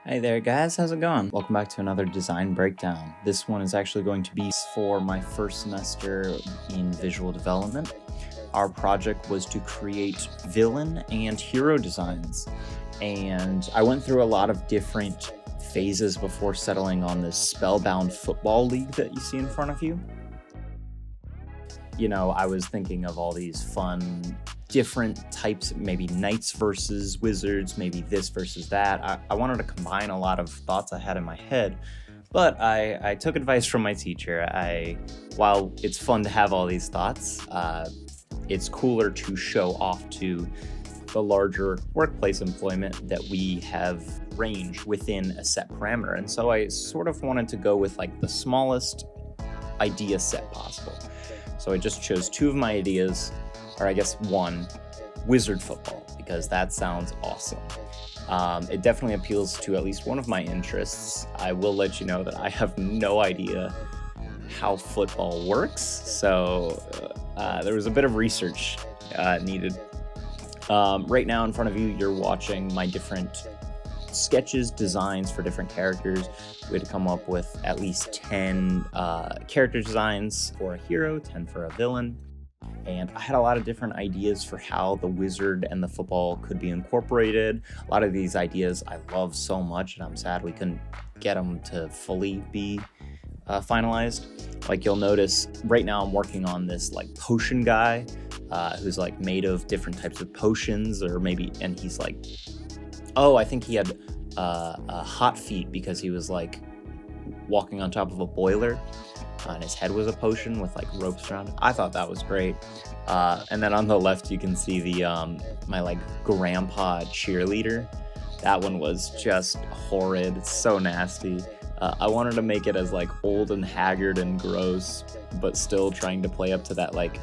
Hey there guys, how's it going? Welcome back to another design breakdown. This one is actually going to be for my first semester in visual development. Our project was to create villain and hero designs, and I went through a lot of different phases before settling on this Spellbound football league that you see in front of you. I was thinking of all these fun different types, maybe knights versus wizards, maybe this versus that. I wanted to combine a lot of thoughts I had in my head, but I took advice from my teacher. While it's fun to have all these thoughts, it's cooler to show off to the larger workplace employment that we have range within a set parameter. And so I sort of wanted to go with like the smallest idea set possible. So I just chose two of my ideas, or I guess one, wizard football, because that sounds awesome. It definitely appeals to at least one of my interests. I will let you know that I have no idea how football works, so there was a bit of research needed. Right now in front of you, you're watching my different sketches, designs for different characters. We had to come up with at least 10 character designs for a hero, 10 for a villain. And I had a lot of different ideas for how the wizard and the football could be incorporated. A lot of these ideas I love so much, and I'm sad we couldn't get them to fully be finalized. Like you'll notice right now I'm working on this like potion guy who's like made of different types of potions, and he's like, I think he had hot feet because he was like walking on top of a boiler. And his head was a potion with like ropes around it. I thought that was great. And then on the left, you can see the my like grandpa cheerleader. That one was just horrid. It's so nasty. I wanted to make it as like old and haggard and gross, but still trying to play up to that like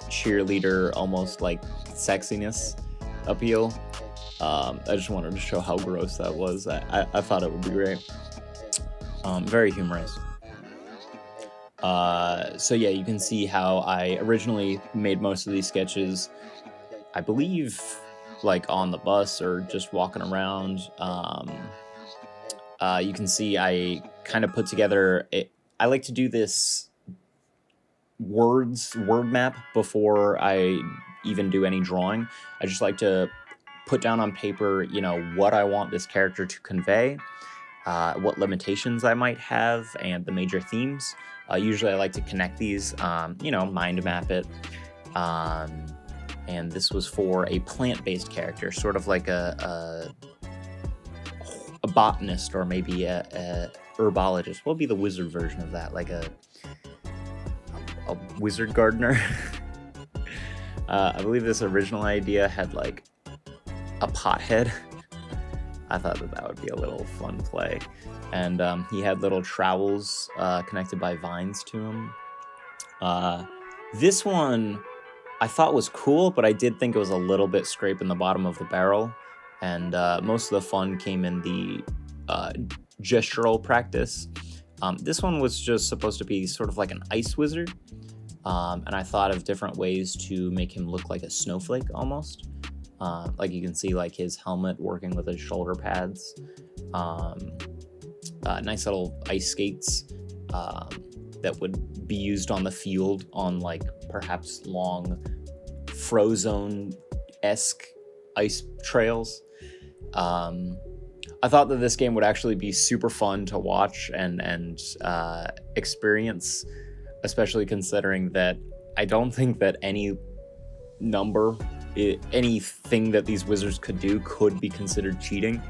cheerleader, almost like sexiness appeal. I just wanted to show how gross that was. I thought it would be great. Very humorous. So yeah, you can see how I originally made most of these sketches, I believe, like on the bus or just walking around. You can see I kind of put together I like to do this word map before I even do any drawing. I just like to put down on paper, what I want this character to convey, what limitations I might have, and the major themes. Usually I like to connect these, mind map it. And this was for a plant-based character, sort of like a botanist or maybe a herbologist. What would be the wizard version of that? Like a wizard gardener? I believe this original idea had like a pothead. I thought that would be a little fun play. And he had little trowels connected by vines to him. This one I thought was cool, but I did think it was a little bit scraping the bottom of the barrel. And most of the fun came in the gestural practice. This one was just supposed to be sort of like an ice wizard. And I thought of different ways to make him look like a snowflake almost. Like you can see like his helmet working with his shoulder pads. Nice little ice skates that would be used on the field on like perhaps long Frozone-esque ice trails. I thought that this game would actually be super fun to watch and experience, especially considering that I don't think that anything that these wizards could do could be considered cheating.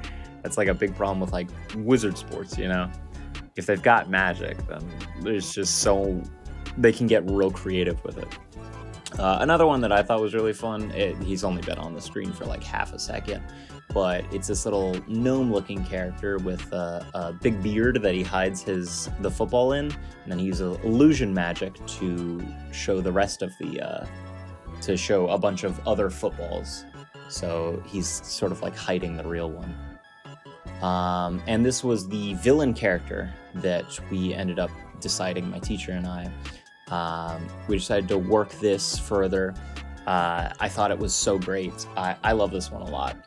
That's like a big problem with like wizard sports, If they've got magic, then there's just they can get real creative with it. Another one that I thought was really fun, he's only been on the screen for like half a second, but it's this little gnome-looking character with a big beard that he hides the football in, and then he uses illusion magic to show the rest of to show a bunch of other footballs. So he's sort of like hiding the real one. And this was the villain character that we ended up deciding, my teacher and I. We decided to work this further. I thought it was so great. I love this one a lot.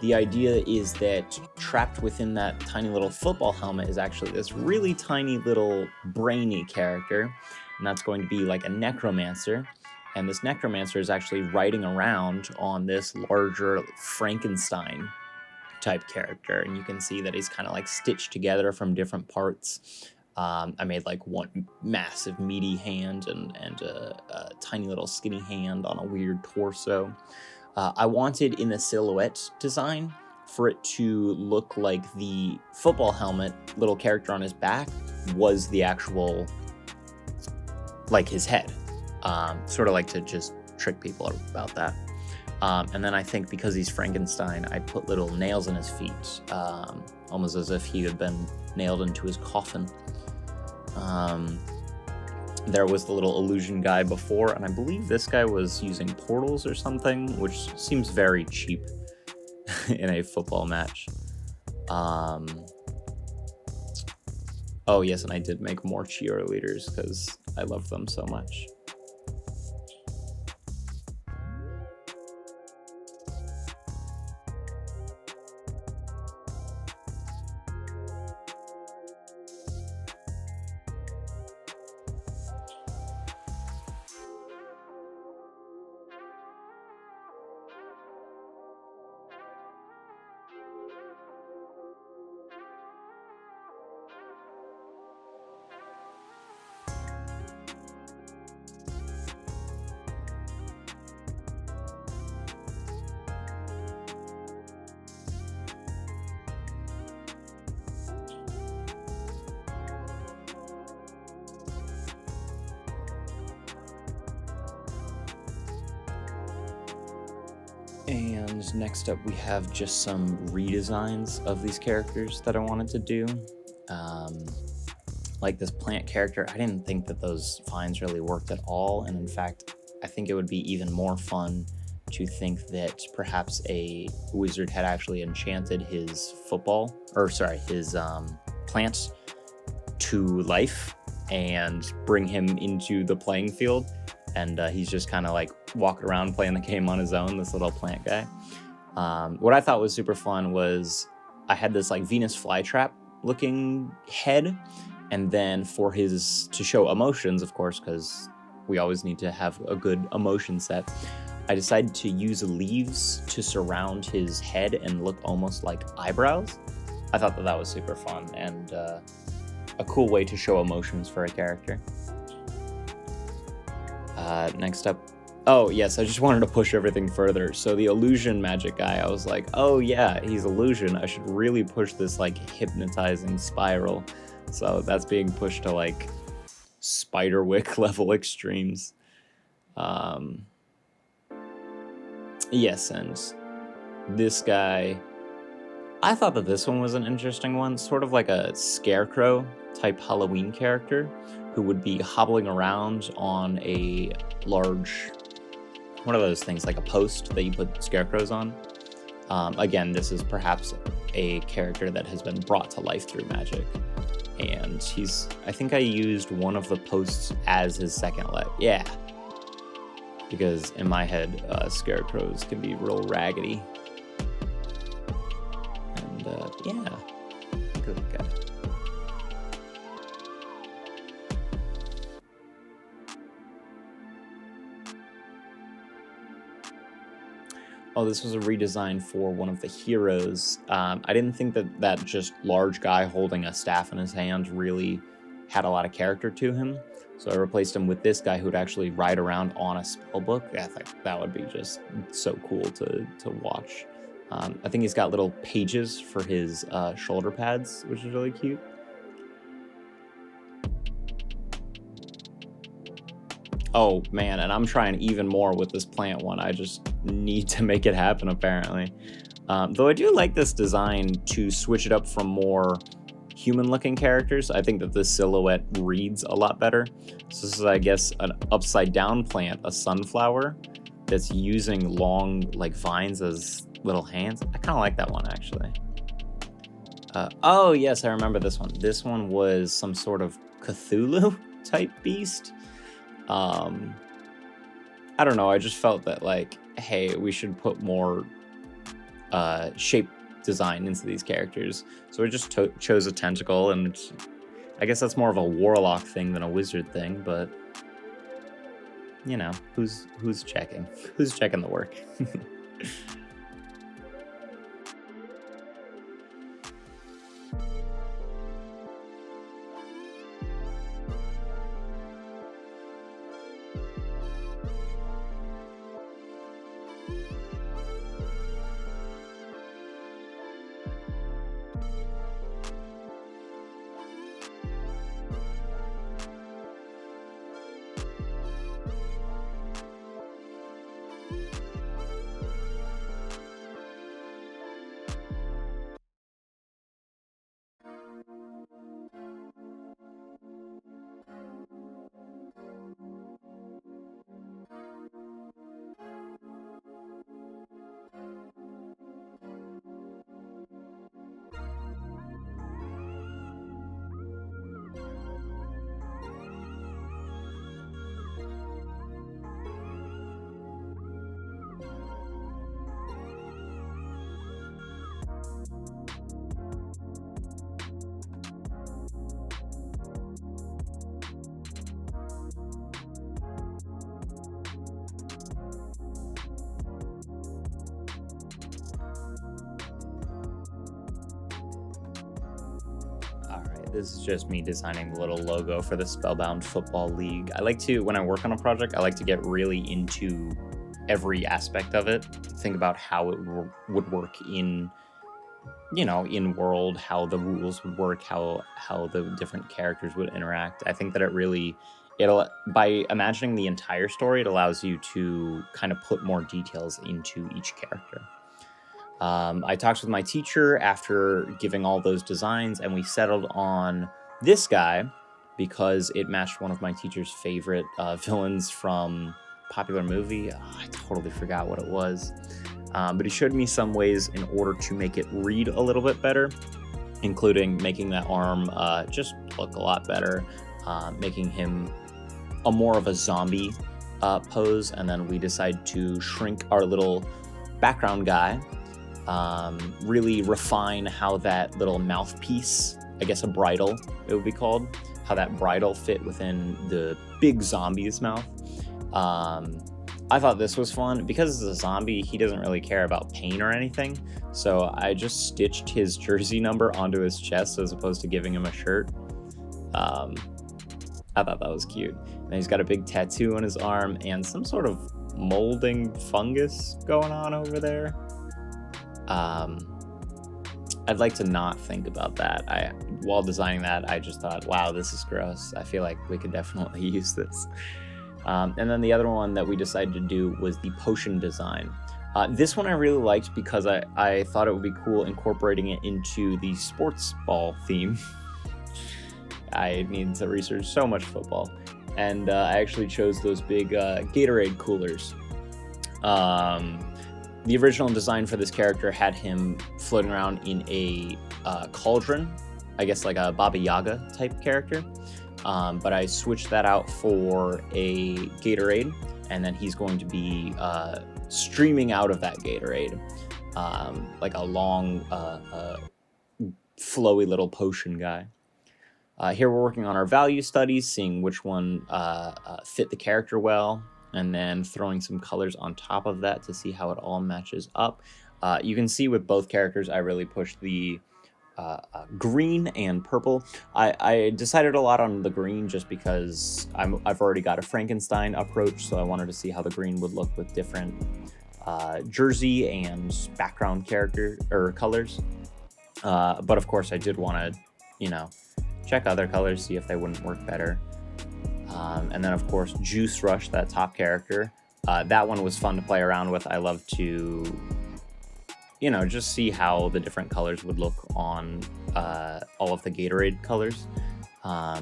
the idea is that trapped within that tiny little football helmet is actually this really tiny little brainy character, and that's going to be like a necromancer. And this necromancer is actually riding around on this larger Frankenstein type character, and you can see that he's kind of like stitched together from different parts. I made like one massive meaty hand and a tiny little skinny hand on a weird torso. I wanted in the silhouette design for it to look like the football helmet little character on his back was the actual, like, his head. Sort of like to just trick people about that. And then I think because he's Frankenstein, I put little nails in his feet, almost as if he had been nailed into his coffin. There was the little illusion guy before, and I believe this guy was using portals or something, which seems very cheap in a football match. Oh yes, and I did make more cheerleaders because I love them so much. And next up we have just some redesigns of these characters that I wanted to do. Like this plant character, I didn't think that those vines really worked at all, and in fact, I think it would be even more fun to think that perhaps a wizard had actually enchanted his his plant to life and bring him into the playing field. And he's just kind of like walking around playing the game on his own, this little plant guy. What I thought was super fun was I had this like Venus flytrap looking head, and then for his to show emotions, of course, because we always need to have a good emotion set, I decided to use leaves to surround his head and look almost like eyebrows. I thought that was super fun and a cool way to show emotions for a character. Next up, oh yes, I just wanted to push everything further. So the illusion magic guy, I was like, oh yeah, he's illusion. I should really push this like hypnotizing spiral. So that's being pushed to like Spiderwick level extremes. Yes, and this guy, I thought that this one was an interesting one, sort of like a scarecrow type Halloween character who would be hobbling around on a large, one of those things like a post that you put scarecrows on. Again, this is perhaps a character that has been brought to life through magic, and I think I used one of the posts as his second leg. Yeah, because in my head, scarecrows can be real raggedy. And yeah, good guy. Oh, this was a redesign for one of the heroes. I didn't think that just large guy holding a staff in his hand really had a lot of character to him. So I replaced him with this guy who'd actually ride around on a spell book. I think that would be just so cool to watch. I think he's got little pages for his shoulder pads, which is really cute. Oh man, and I'm trying even more with this plant one. I just need to make it happen, apparently. Though I do like this design to switch it up from more human-looking characters. I think that this silhouette reads a lot better. So this is, I guess, an upside-down plant, a sunflower, that's using long, like, vines as little hands. I kind of like that one, actually. Oh, yes, I remember this one. This one was some sort of Cthulhu-type beast. I don't know, I just felt that, like, hey, we should put more shape design into these characters. So we just chose a tentacle, and I guess that's more of a warlock thing than a wizard thing, but you know, who's checking? Who's checking the work? This is just me designing the little logo for the Spellbound Football League. I like to, when I work on a project, I like to get really into every aspect of it. Think about how it would work in, you know, in world, how the rules would work, how the different characters would interact. I think that by imagining the entire story, it allows you to kind of put more details into each character. I talked with my teacher after giving all those designs, and we settled on this guy because it matched one of my teacher's favorite villains from a popular movie. I totally forgot what it was. But he showed me some ways in order to make it read a little bit better, including making that arm just look a lot better, making him a more of a zombie pose, and then we decided to shrink our little background guy, really refine how that little mouthpiece, I guess a bridle it would be called, how that bridle fit within the big zombie's mouth. I thought this was fun. Because it's a zombie, he doesn't really care about pain or anything, so I just stitched his jersey number onto his chest as opposed to giving him a shirt. I thought that was cute. And he's got a big tattoo on his arm and some sort of molding fungus going on over there. I'd like to not think about that. While designing that, I just thought, wow, this is gross. I feel like we could definitely use this. And then the other one that we decided to do was the potion design. This one I really liked because I thought it would be cool incorporating it into the sports ball theme. I need to research so much football. And I actually chose those big Gatorade coolers. The original design for this character had him floating around in a cauldron, I guess like a Baba Yaga type character. But I switched that out for a Gatorade, and then he's going to be streaming out of that Gatorade, like a long, flowy little potion guy. Here we're working on our value studies, seeing which one fit the character well, and then throwing some colors on top of that to see how it all matches up. You can see with both characters, I really pushed the green and purple. I decided a lot on the green just because I've already got a Frankenstein approach, so I wanted to see how the green would look with different jersey and background character or colors. But of course, I did want to, check other colors, see if they wouldn't work better. And then of course, Juice Rush, that top character. That one was fun to play around with. I love to just see how the different colors would look on all of the Gatorade colors. I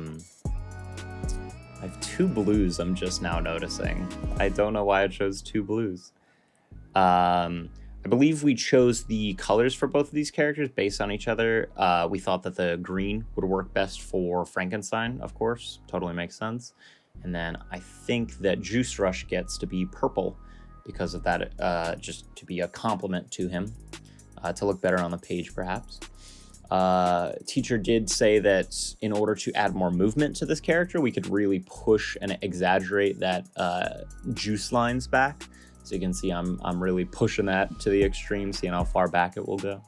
have two blues I'm just now noticing. I don't know why I chose two blues. I believe we chose the colors for both of these characters based on each other. We thought that the green would work best for Frankenstein, of course. Totally makes sense. And then I think that Juice Rush gets to be purple because of that, just to be a compliment to him. to look better on the page, perhaps. Teacher did say that in order to add more movement to this character, we could really push and exaggerate that juice lines back. So you can see I'm really pushing that to the extreme, seeing how far back it will go.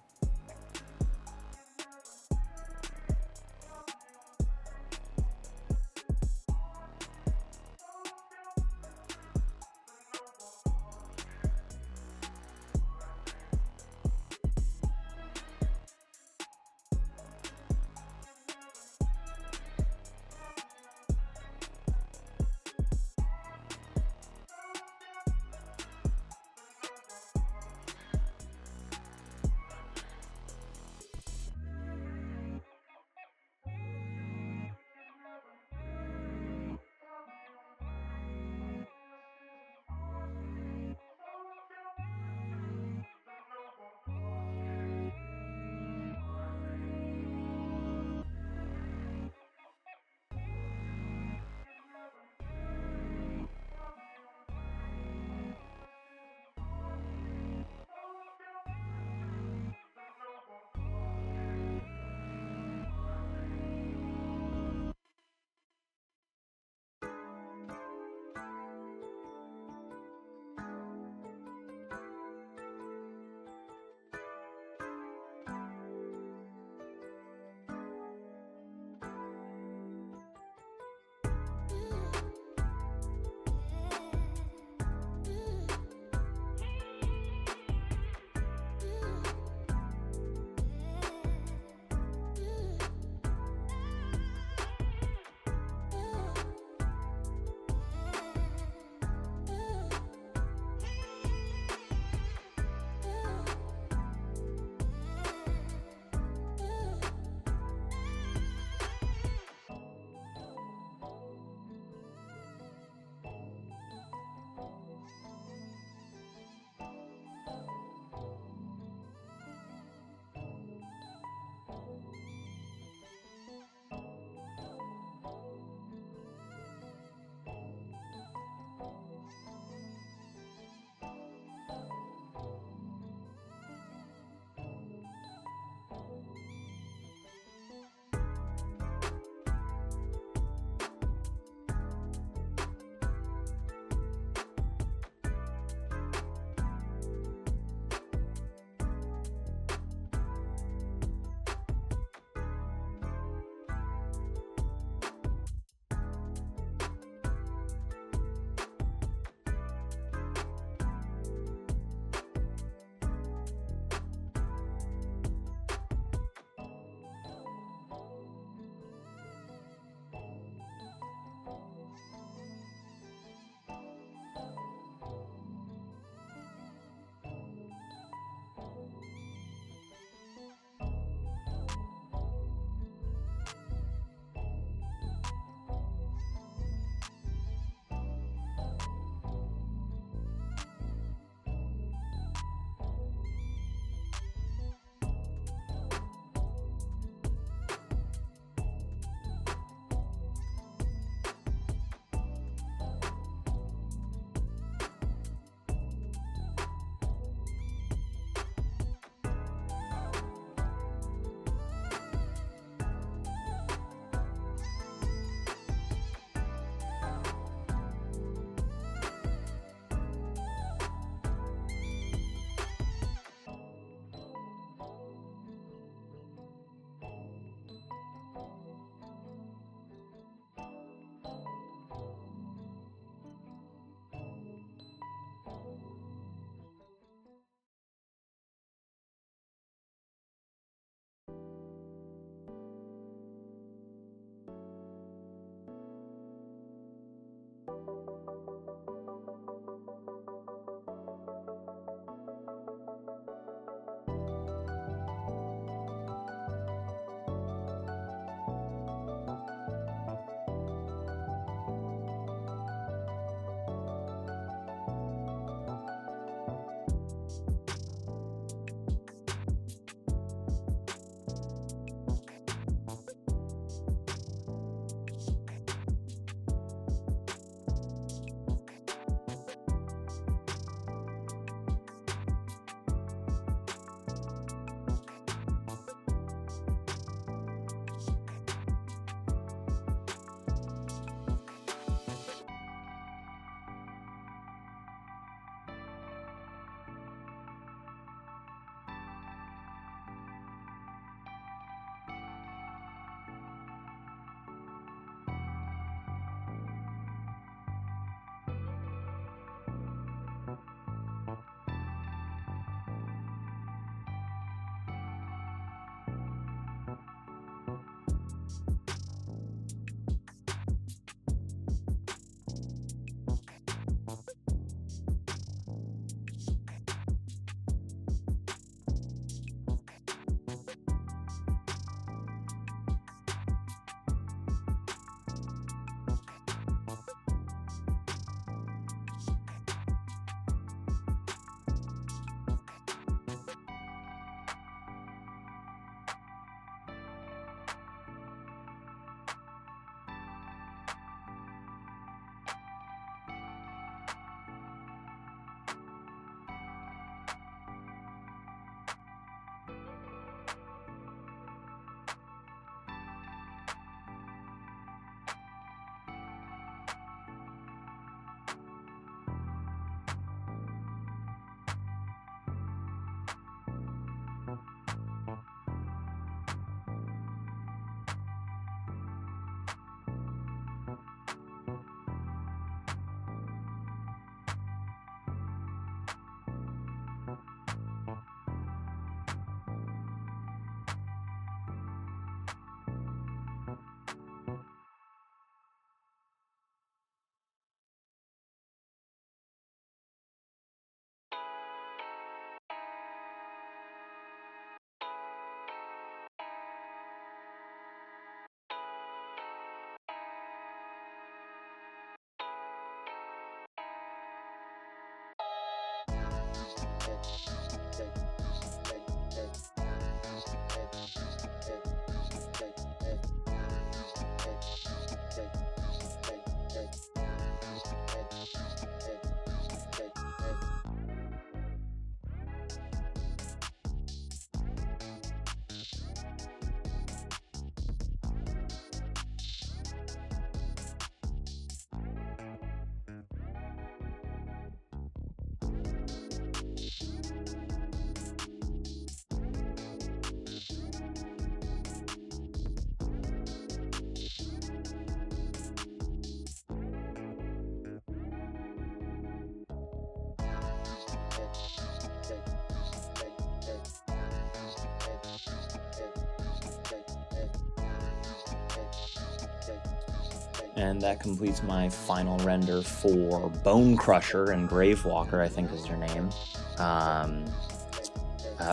And that completes my final render for Bone Crusher and Gravewalker, I think is their name.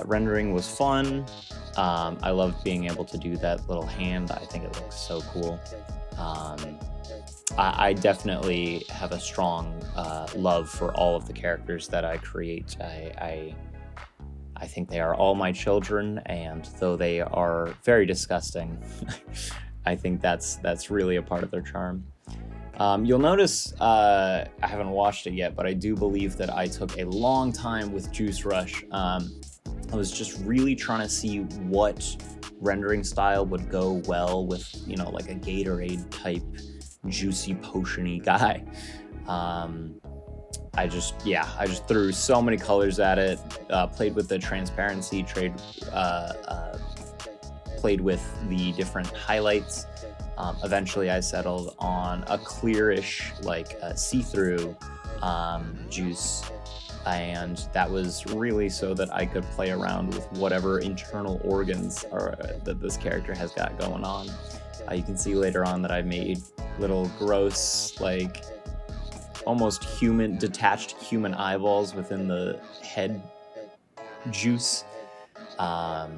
Rendering was fun. I loved being able to do that little hand. I think it looks so cool. I definitely have a strong love for all of the characters that I create. I think they are all my children, and though they are very disgusting, I think that's really a part of their charm. You'll notice, I haven't watched it yet, but I do believe that I took a long time with Juice Rush. I was just really trying to see what rendering style would go well with, like a Gatorade type juicy potion-y guy. I just threw so many colors at it, played with the transparency, played with the different highlights. Eventually I settled on a clearish, like see-through juice, and that was really so that I could play around with whatever internal organs that this character has got going on. You can see later on that I made little gross, like almost detached human eyeballs within the head juice. I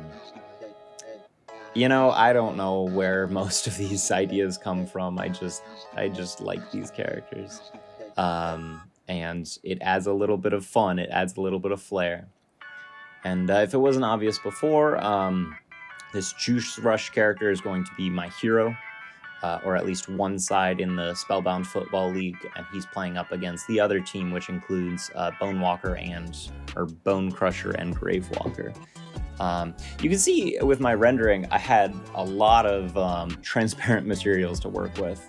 don't know where most of these ideas come from. I just like these characters. And it adds a little bit of fun. It adds a little bit of flair. And if it wasn't obvious before, this Juice Rush character is going to be my hero, or at least one side in the Spellbound Football League, and he's playing up against the other team, which includes Bone Crusher and Gravewalker. You can see with my rendering, I had a lot of transparent materials to work with.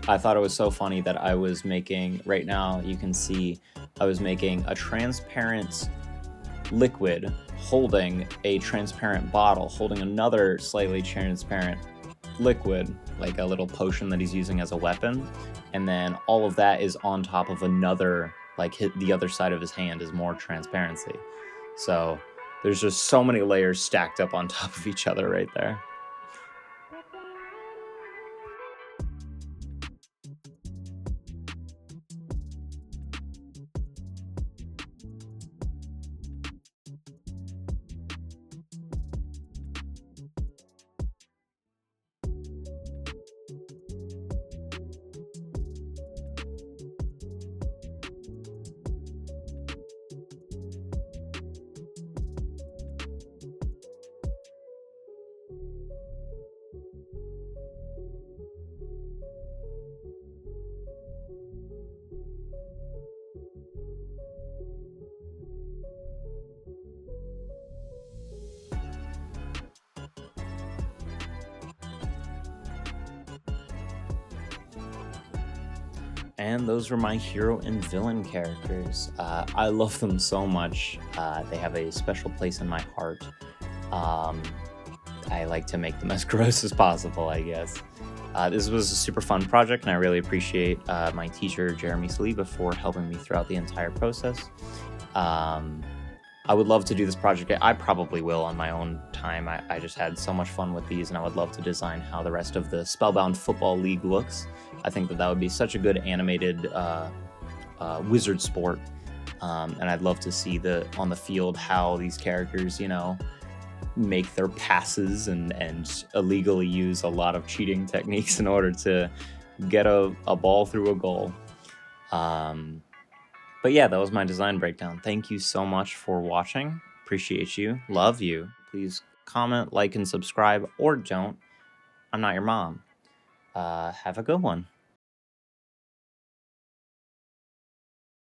I thought it was so funny that I was making, right now you can see, I was making a transparent liquid holding a transparent bottle, holding another slightly transparent liquid, like a little potion that he's using as a weapon. And then all of that is on top of another, like the other side of his hand is more transparency. So there's just so many layers stacked up on top of each other right there. And those were my hero and villain characters. I love them so much. They have a special place in my heart. I like to make them as gross as possible, I guess. This was a super fun project, and I really appreciate my teacher, Jeremy Saliba, for helping me throughout the entire process. I would love to do this project. I probably will on my own time. I just had so much fun with these, and I would love to design how the rest of the Spellbound Football League looks. I think that would be such a good animated wizard sport, and I'd love to see on the field how these characters, make their passes and illegally use a lot of cheating techniques in order to get a ball through a goal. But yeah, that was my design breakdown. Thank you so much for watching. Appreciate you. Love you. Please comment, like, and subscribe, or don't. I'm not your mom. Have a good one.